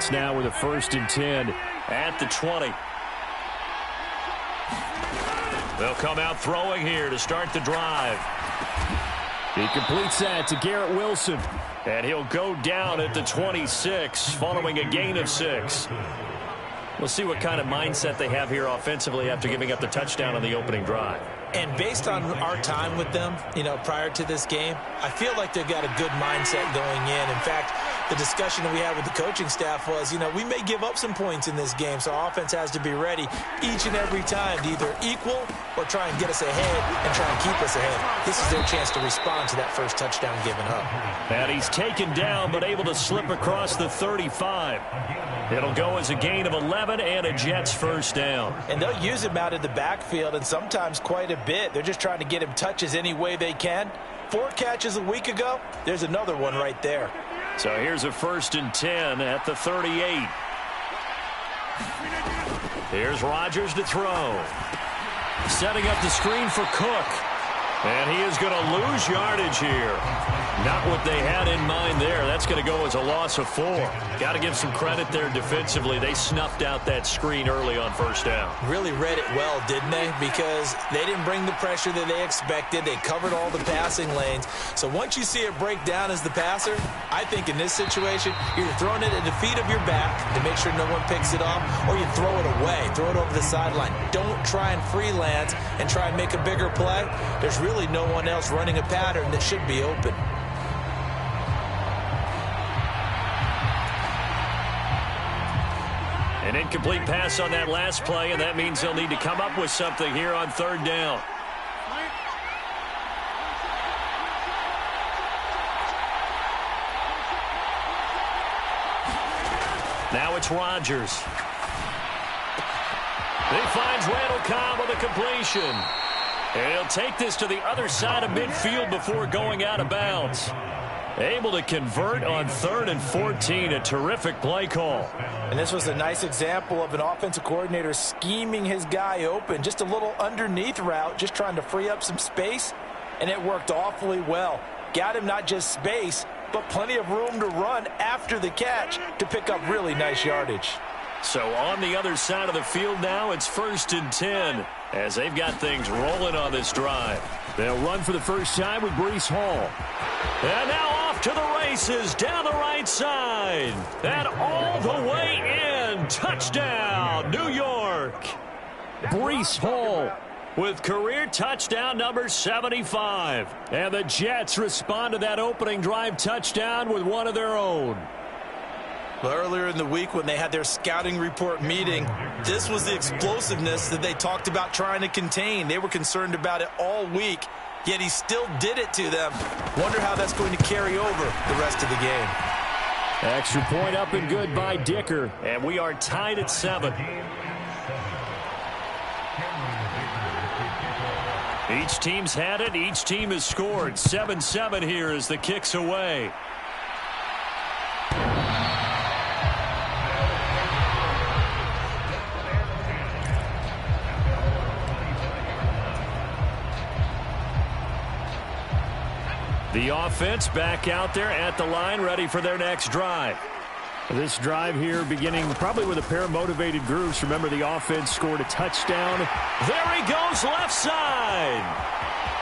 Jets now with a 1st and 10 at the 20. They'll come out throwing here to start the drive. He completes that to Garrett Wilson. And he'll go down at the 26 following a gain of 6. We'll see what kind of mindset they have here offensively after giving up the touchdown on the opening drive. And based on our time with them, prior to this game, I feel like they've got a good mindset going in. In fact, the discussion that we had with the coaching staff was, we may give up some points in this game, so our offense has to be ready each and every time to either equal or try and get us ahead and try and keep us ahead. This is their chance to respond to that first touchdown given up. And he's taken down but able to slip across the 35. It'll go as a gain of 11 and a Jets 1st down. And they'll use him out of the backfield and sometimes quite a bit. They're just trying to get him touches any way they can. 4 catches a week ago. There's another one right there. So here's a 1st and 10 at the 38. Here's Rodgers to throw. Setting up the screen for Cook. And he is going to lose yardage here. Not what they had in mind there. That's going to go as a loss of 4. Got to give some credit there defensively. They snuffed out that screen early on 1st down. Really read it well, didn't they? Because they didn't bring the pressure that they expected. They covered all the passing lanes. So once you see it break down as the passer, I think in this situation, you're throwing it at the feet of your back to make sure no one picks it off, or you throw it away. Throw it over the sideline. Don't try and freelance and try and make a bigger play. There's really no one else running a pattern that should be open. An incomplete pass on that last play, and that means they'll need to come up with something here on 3rd down. Now it's Rodgers. He finds Randall Cobb with a completion. And he'll take this to the other side of midfield before going out of bounds. Able to convert on 3rd and 14. A terrific play call. And this was a nice example of an offensive coordinator scheming his guy open. Just a little underneath route, just trying to free up some space. And it worked awfully well. Got him not just space, but plenty of room to run after the catch to pick up really nice yardage. So on the other side of the field now, it's 1st and 10 as they've got things rolling on this drive. They'll run for the first time with Breece Hall. And now off to the races down the right side. And all the way in. Touchdown, New York. Breece Hall with career touchdown number 75. And the Jets respond to that opening drive touchdown with one of their own. Well, earlier in the week when they had their scouting report meeting, this was the explosiveness that they talked about trying to contain. They were concerned about it all week, yet he still did it to them. Wonder how that's going to carry over the rest of the game. Extra point up and good by Dicker, and we are tied at 7. Each team's had it. Each team has scored. 7-7 here as the kick's away. The offense back out there at the line, ready for their next drive. This drive here beginning probably with a pair of motivated groups. Remember, the offense scored a touchdown. There he goes, left side.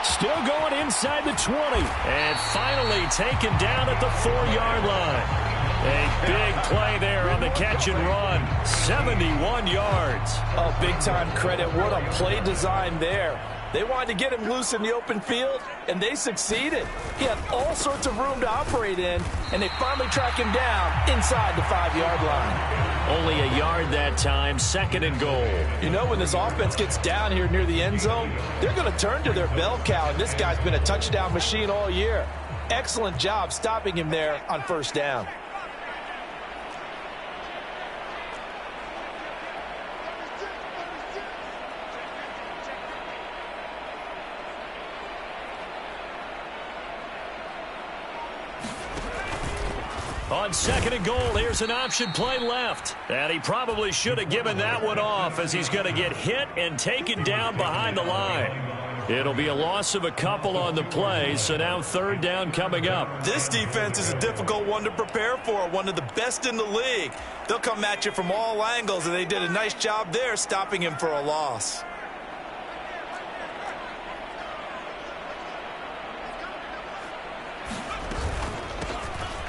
Still going inside the 20. And finally taken down at the 4-yard line. A big play there on the catch and run. 71 yards. Oh, big-time credit. What a play design there. They wanted to get him loose in the open field, and they succeeded. He had all sorts of room to operate in, and they finally track him down inside the 5-yard line. Only a yard that time, 2nd and goal. You know, when this offense gets down here near the end zone, they're going to turn to their bell cow, and this guy's been a touchdown machine all year. Excellent job stopping him there on 1st down. On 2nd and goal, here's an option play left. And he probably should have given that one off as he's going to get hit and taken down behind the line. It'll be a loss of a couple on the play, so now third down coming up. This defense is a difficult one to prepare for, one of the best in the league. They'll come at you from all angles, and they did a nice job there stopping him for a loss.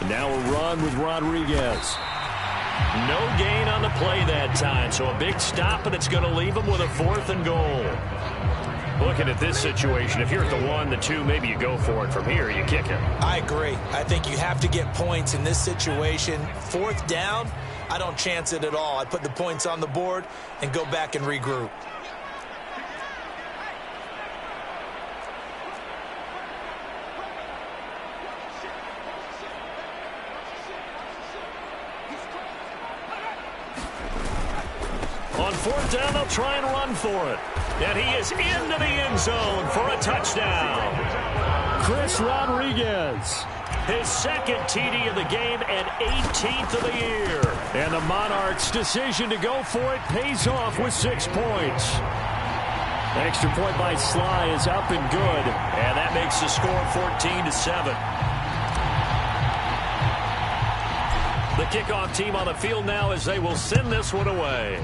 Now a run with Rodriguez. No gain on the play that time, so a big stop, and it's going to leave him with a 4th and goal. Looking at this situation, if you're at the 1, the 2, maybe you go for it. From here, you kick it. I agree. I think you have to get points in this situation. 4th down, I don't chance it at all. I put the points on the board and go back and regroup. On 4th down, they'll try and run for it. And he is into the end zone for a touchdown. Chris Rodriguez, his 2nd TD of the game and 18th of the year. And the Monarchs' decision to go for it pays off with 6 points. Extra point by Sly is up and good. And that makes the score 14-7. The kickoff team on the field now as they will send this one away.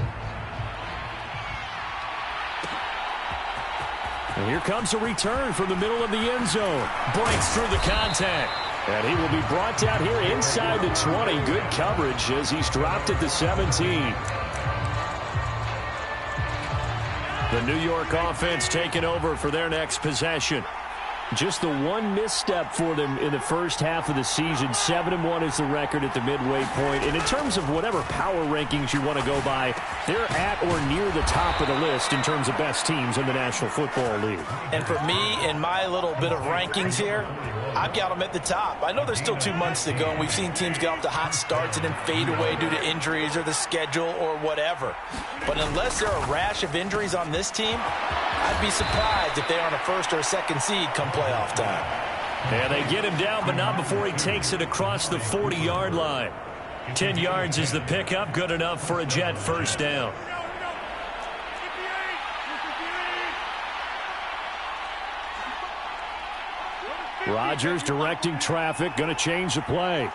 And here comes a return from the middle of the end zone. Breaks through the contact. And he will be brought down here inside the 20. Good coverage as he's dropped at the 17. The New York offense taking over for their next possession. Just the one misstep for them in the first half of the season. 7-1 is the record at the midway point. And in terms of whatever power rankings you want to go by, they're at or near the top of the list in terms of best teams in the National Football League. And for me, in my little bit of rankings here, I've got them at the top. I know there's still 2 months to go, and we've seen teams get off to hot starts and then fade away due to injuries or the schedule or whatever. But unless there are a rash of injuries on this team, I'd be surprised if they're on a 1st or a 2nd seed come playoff time. And they get him down, but not before he takes it across the 40-yard line. 10 yards is the pickup, good enough for a Jet 1st down. Rodgers directing traffic, going to change the play.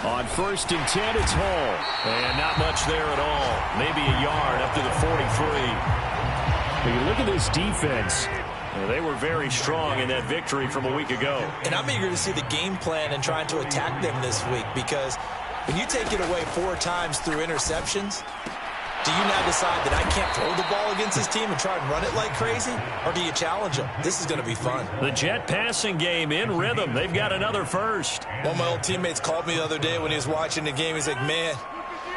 On 1st and 10, it's Hall. And not much there at all. Maybe a yard up to the 43. When you look at this defense, they were very strong in that victory from a week ago. And I'm eager to see the game plan and trying to attack them this week, because when you take it away 4 times through interceptions, do you now decide that I can't throw the ball against this team and try and run it like crazy? Or do you challenge them? This is going to be fun. The Jet passing game in rhythm. They've got another first. One of my old teammates called me the other day when he was watching the game. He's like, man,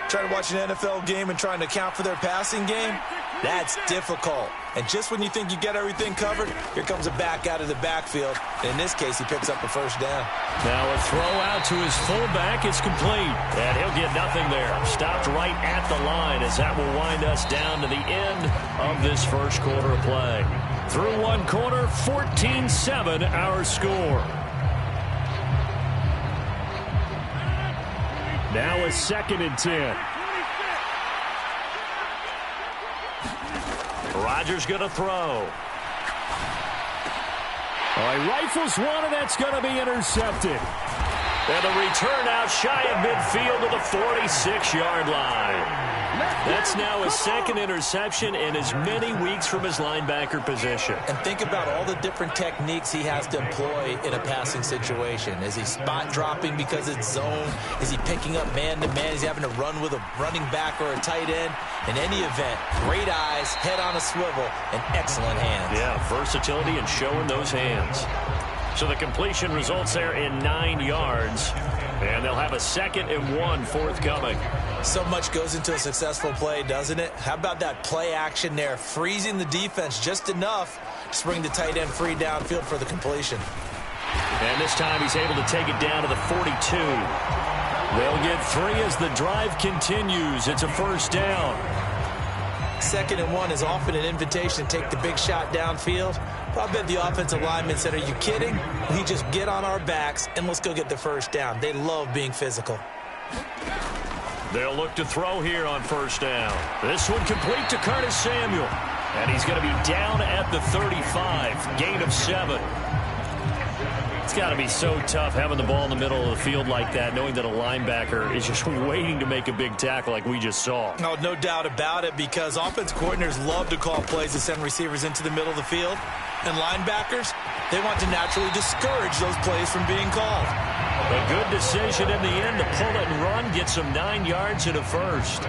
trying to watch an NFL game and trying to account for their passing game? That's difficult. And just when you think you get everything covered, here comes a back out of the backfield. And in this case, he picks up a 1st down. Now a throw out to his fullback is complete. And he'll get nothing there. Stopped right at the line as that will wind us down to the end of this 1st quarter of play. Through 1 quarter, 14-7 our score. Now a 2nd and 10. Rodgers going to throw. He rifles one, and that's going to be intercepted. And the return out shy of midfield to the 46-yard line. That's now his 2nd interception in as many weeks from his linebacker position. And think about all the different techniques he has to employ in a passing situation. Is he spot dropping because it's zone? Is he picking up man-to-man? Is he having to run with a running back or a tight end? In any event, great eyes, head on a swivel, and excellent hands. Yeah, versatility and showing those hands. So the completion results there in 9 yards. And they'll have a 2nd and 1 forthcoming. So much goes into a successful play, doesn't it? How about that play action there, freezing the defense just enough to bring the tight end free downfield for the completion. And this time he's able to take it down to the 42. They'll get 3 as the drive continues. It's a 1st down. 2nd and 1 is often an invitation to take the big shot downfield. But I bet the offensive lineman said, are you kidding? We just get on our backs and let's go get the 1st down. They love being physical. They'll look to throw here on 1st down. This one complete to Curtis Samuel. And he's going to be down at the 35, gain of 7. It's got to be so tough having the ball in the middle of the field like that, knowing that a linebacker is just waiting to make a big tackle like we just saw. Oh, no doubt about it, because offense coordinators love to call plays to send receivers into the middle of the field. And linebackers, they want to naturally discourage those plays from being called. A good decision in the end to pull it and run, get some 9 yards and a first.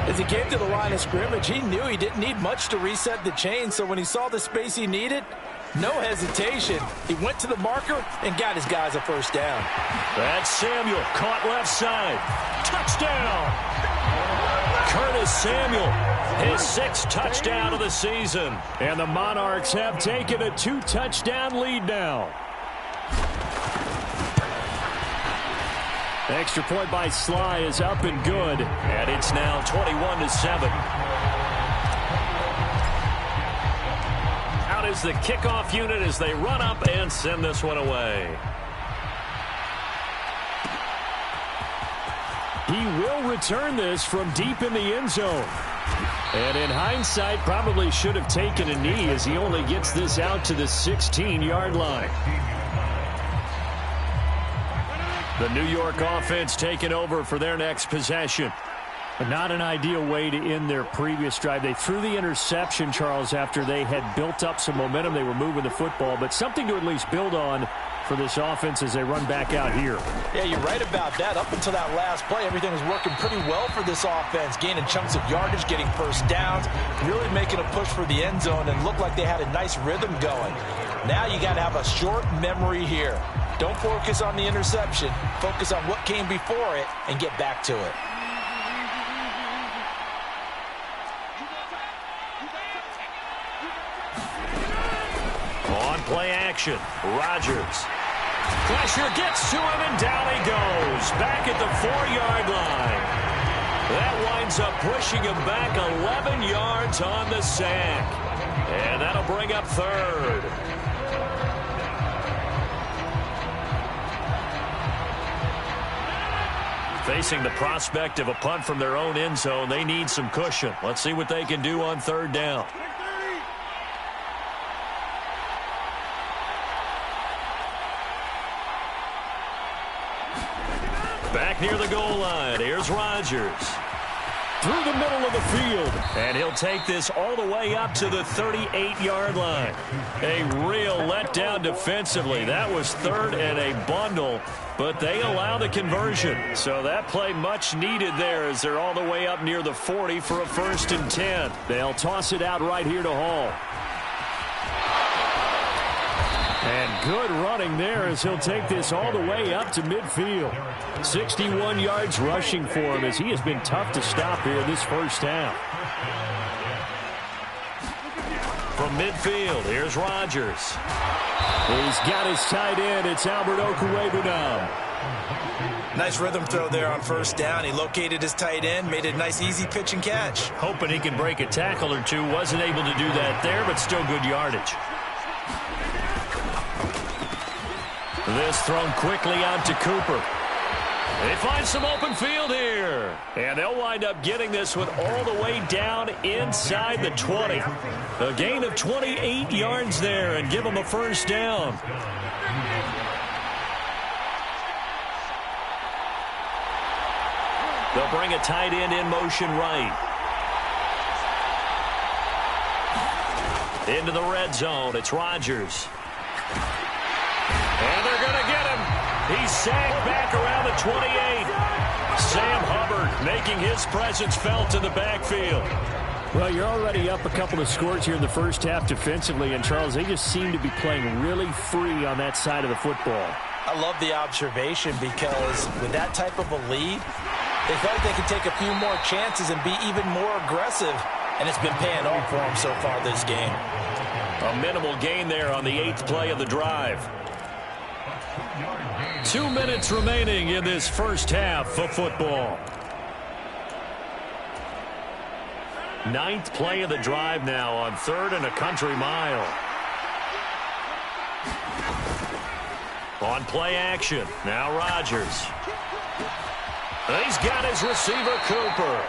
As he came to the line of scrimmage, he knew he didn't need much to reset the chain, so when he saw the space he needed, no hesitation. He went to the marker and got his guys a first down. That's Samuel, caught left side. Touchdown! Curtis Samuel, his 6th touchdown of the season. And the Monarchs have taken a 2-touchdown lead now. Extra point by Sly is up and good. And it's now 21-7. Out is the kickoff unit as they run up and send this one away. He will return this from deep in the end zone. And in hindsight, probably should have taken a knee as he only gets this out to the 16-yard line. The New York offense taking over for their next possession. But not an ideal way to end their previous drive. They threw the interception, Charles, after they had built up some momentum. They were moving the football, but something to at least build on for this offense as they run back out here. Yeah, you're right about that. Up until that last play, everything was working pretty well for this offense, gaining chunks of yardage, getting first downs, really making a push for the end zone, and looked like they had a nice rhythm going. Now you got to have a short memory here. Don't focus on the interception. Focus on what came before it and get back to it. On play action, Rodgers. Pressure gets to him, and down he goes. Back at the 4-yard line. That winds up pushing him back 11 yards on the sack. And that'll bring up 3rd. Facing the prospect of a punt from their own end zone, they need some cushion. Let's see what they can do on 3rd down. Back near the goal line, here's Rodgers. Through the middle of the field, and he'll take this all the way up to the 38-yard line. A real letdown defensively. That was 3rd and a bundle, but they allow the conversion. So that play much needed there as they're all the way up near the 40 for a 1st and 10. They'll toss it out right here to Hall. And good running there as he'll take this all the way up to midfield. 61 yards rushing for him as he has been tough to stop here this first half. From midfield, here's Rodgers. He's got his tight end. It's Albert Okwuegbunam now. Nice rhythm throw there on 1st down. He located his tight end, made a nice easy pitch and catch. Hoping he can break a tackle or two. Wasn't able to do that there, but still good yardage. This thrown quickly out to Cooper. They find some open field here. And they'll wind up getting this one all the way down inside the 20. A gain of 28 yards there and give them a 1st down. They'll bring a tight end in motion right. Into the red zone. It's Rodgers. And they're going to get him. He's sagged back around the 28. Sam Hubbard making his presence felt in the backfield. Well, you're already up a couple of scores here in the first half defensively, and Charles, they just seem to be playing really free on that side of the football. I love the observation because with that type of a lead, they felt like they could take a few more chances and be even more aggressive, and it's been paying off for them so far this game. A minimal gain there on the 8th play of the drive. 2 minutes remaining in this first half of football. 9th play of the drive now on 3rd and a country mile. On play action, now Rodgers. He's got his receiver, Cooper.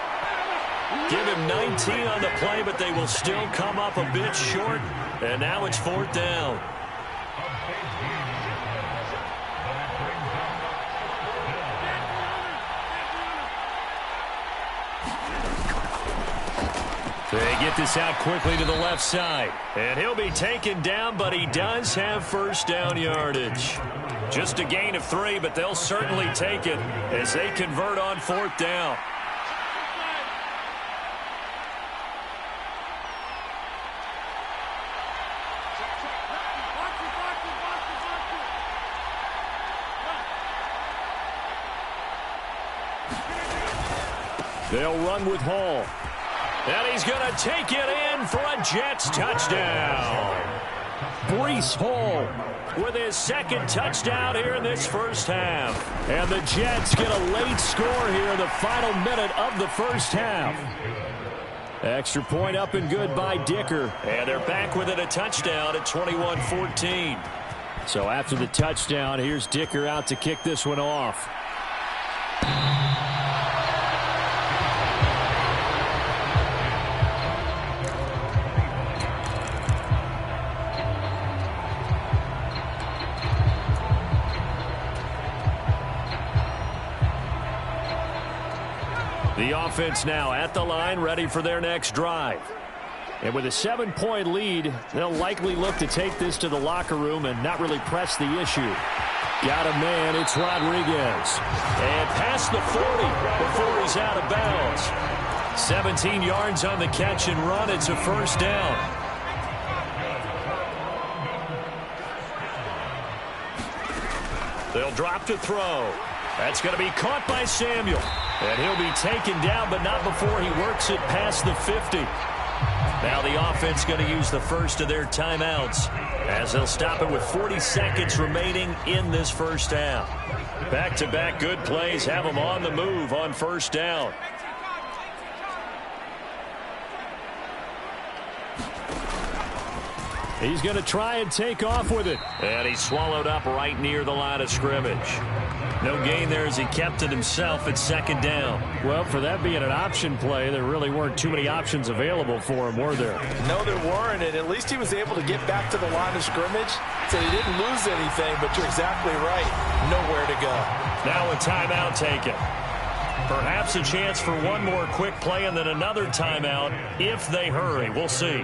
Give him 19 on the play, but they will still come up a bit short. And now it's 4th down. They get this out quickly to the left side. And he'll be taken down, but he does have first down yardage. Just a gain of 3, but they'll certainly take it as they convert on 4th down. They'll run with Hall. And he's going to take it in for a Jets touchdown. Breece Hall with his second touchdown here in this first half. And the Jets get a late score here in the final minute of the first half. Extra point up and good by Dicker. And they're back within a touchdown at 21-14. So after the touchdown, here's Dicker out to kick this one off. The offense now at the line, ready for their next drive. And with a 7-point lead, they'll likely look to take this to the locker room and not really press the issue. Got a man, it's Rodriguez. And past the 40 before he's out of bounds. 17 yards on the catch and run. It's a first down. They'll drop to throw. That's going to be caught by Samuel. And he'll be taken down, but not before he works it past the 50. Now the offense going to use the first of their timeouts as they'll stop it with 40 seconds remaining in this first half. Back-to-back good plays have them on the move on first down. He's going to try and take off with it. And he's swallowed up right near the line of scrimmage. No gain there as he kept it himself at second down. Well, for that being an option play, there really weren't too many options available for him, were there? No, there weren't, and at least he was able to get back to the line of scrimmage, so he didn't lose anything, but you're exactly right. Nowhere to go. Now a timeout taken. Perhaps a chance for one more quick play and then another timeout if they hurry. We'll see.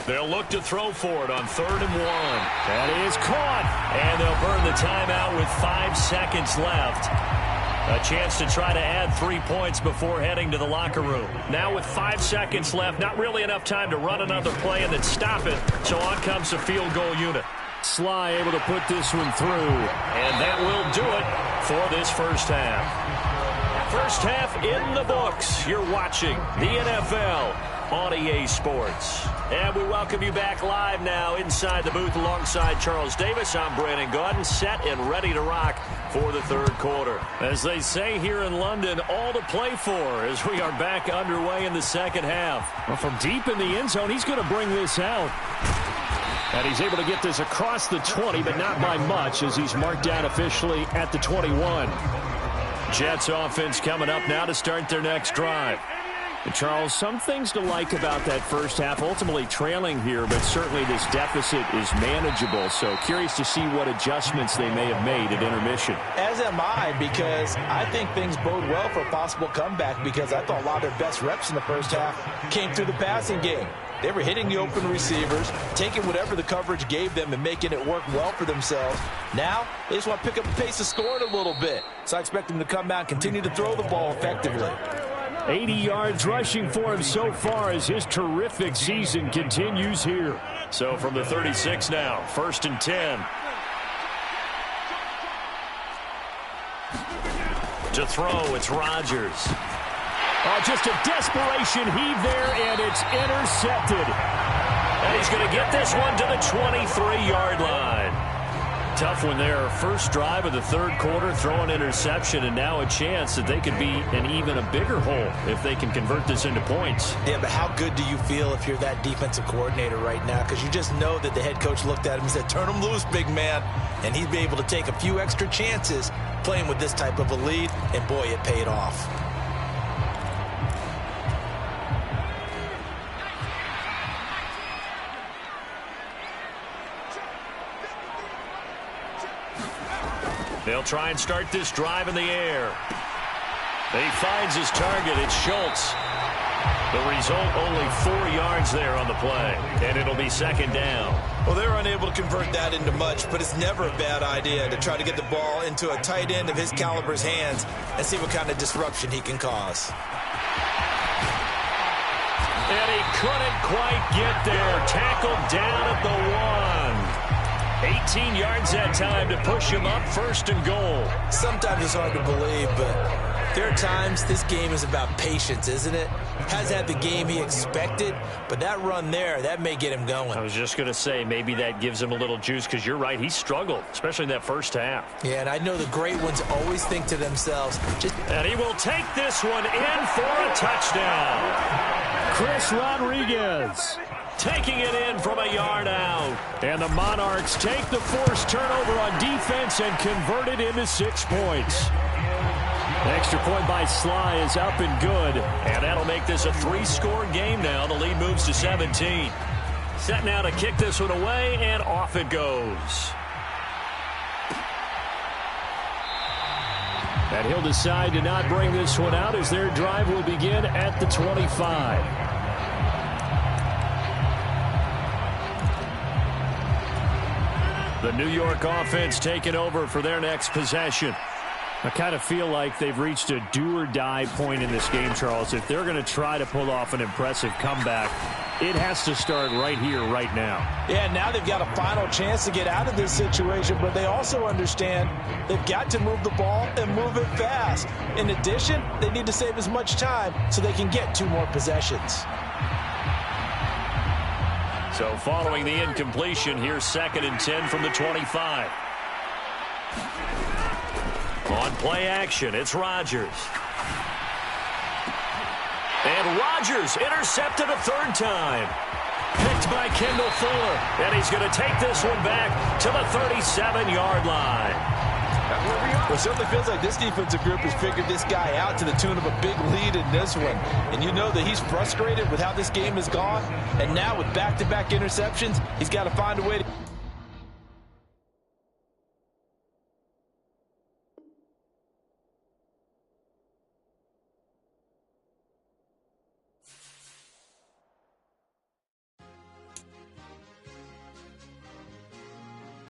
They'll look to throw for it on 3rd and 1. That is caught. And they'll burn the timeout with 5 seconds left. A chance to try to add 3 points before heading to the locker room. Now with 5 seconds left, not really enough time to run another play and then stop it. So on comes the field goal unit. Sly able to put this one through. And that will do it for this first half. First half in the books. You're watching the NFL on EA Sports. And we welcome you back live now inside the booth alongside Charles Davis. I'm Brandon Gaudin, set and ready to rock for the third quarter. As they say here in London, all to play for as we are back underway in the second half. Well, from deep in the end zone, he's going to bring this out. And he's able to get this across the 20, but not by much as he's marked down officially at the 21. Jets offense coming up now to start their next drive. And Charles, some things to like about that first half, ultimately trailing here, but certainly this deficit is manageable. So curious to see what adjustments they may have made at intermission. As am I, because I think things bode well for a possible comeback, because I thought a lot of their best reps in the first half came through the passing game. They were hitting the open receivers, taking whatever the coverage gave them and making it work well for themselves. Now, they just want to pick up the pace of scoring a little bit. So I expect them to come out and continue to throw the ball effectively. 80 yards rushing for him so far as his terrific season continues here. So from the 36 now, 1st and 10. To throw, it's Rodgers. Oh, just a desperation heave there, and it's intercepted. And he's going to get this one to the 23-yard line. Tough one there. First drive of the third quarter, throwing interception, and now a chance that they could be in even a bigger hole if they can convert this into points. Yeah, but how good do you feel if you're that defensive coordinator right now? Because you just know that the head coach looked at him and said, turn him loose, big man. And he'd be able to take a few extra chances playing with this type of a lead, and boy, it paid off. They'll try and start this drive in the air. He finds his target. It's Schultz. The result, only 4 yards there on the play, and it'll be second down. Well, they're unable to convert that into much, but it's never a bad idea to try to get the ball into a tight end of his caliber's hands and see what kind of disruption he can cause. And he couldn't quite get there. Tackled down at the 1. 18 yards that time to push him up, first and goal. Sometimes it's hard to believe, but there are times this game is about patience, isn't it? Has had the game he expected, but that run there, that may get him going. I was just going to say, maybe that gives him a little juice, because you're right, he struggled, especially in that first half. Yeah, and I know the great ones always think to themselves, and he will take this one in for a touchdown. Chris Rodriguez taking it in from a yard out. And the Monarchs take the forced turnover on defense and convert it into 6 points. The extra point by Sly is up and good. And that'll make this a 3-score game now. The lead moves to 17. Set now to kick this one away, and off it goes. And he'll decide to not bring this one out as their drive will begin at the 25. The New York offense taking over for their next possession. I kind of feel like they've reached a do-or-die point in this game, Charles. If they're going to try to pull off an impressive comeback, it has to start right here, right now. Yeah, now they've got a final chance to get out of this situation, but they also understand they've got to move the ball and move it fast. In addition, they need to save as much time so they can get 2 more possessions. So following the incompletion, here's 2nd and 10 from the 25. On play action, it's Rodgers. And Rodgers intercepted a 3rd time. Picked by Kendall Fuller. And he's going to take this one back to the 37-yard line. Well, it certainly feels like this defensive group has figured this guy out to the tune of a big lead in this one. And you know that he's frustrated with how this game has gone. And now with back-to-back interceptions, he's got to find a way to...